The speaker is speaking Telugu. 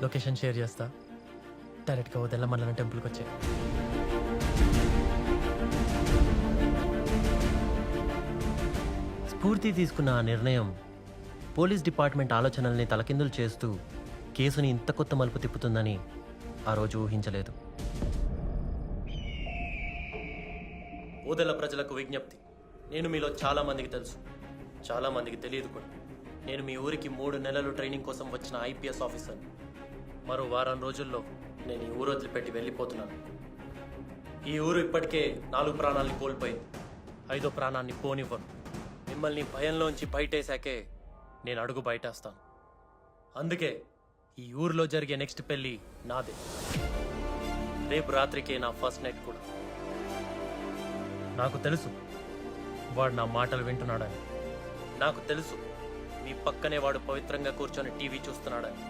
లొకేషన్ షేర్ చేస్తా, డైరెక్ట్గా వదిల మల్లన్న టెంపుల్కి వచ్చే. స్ఫూర్తి తీసుకున్న ఆ నిర్ణయం పోలీస్ డిపార్ట్మెంట్ ఆలోచనల్ని తలకిందులు చేస్తూ కేసుని ఇంత కొత్త మలుపు తిప్పుతుందని ఆ రోజు ఊహించలేదు. ఊదల ప్రజలకు విజ్ఞప్తి. నేను మీలో చాలామందికి తెలుసు, చాలామందికి తెలియదు కూడా. నేను మీ ఊరికి 3 నెలలు ట్రైనింగ్ కోసం వచ్చిన IPS ఆఫీసర్ని. మరో వారం రోజుల్లో నేను ఈ ఊరు వదిలిపెట్టి వెళ్ళిపోతున్నాను. ఈ ఊరు ఇప్పటికే 4 ప్రాణాలని కోల్పోయింది. 5వ ప్రాణాన్ని పోనివ్వను. మిమ్మల్ని భయంలోంచి బయటేశాకే నేను అడుగు బయటేస్తాను. అందుకే ఈ ఊరిలో జరిగే నెక్స్ట్ పెళ్ళి నాదే. రేపు రాత్రికే నా ఫస్ట్ నైట్ కూడా. నాకు తెలుసు వాడు నా మాటలు వింటున్నాడని. నాకు తెలుసు మీ పక్కనే వాడు పవిత్రంగా కూర్చొని టీవీ చూస్తున్నాడని.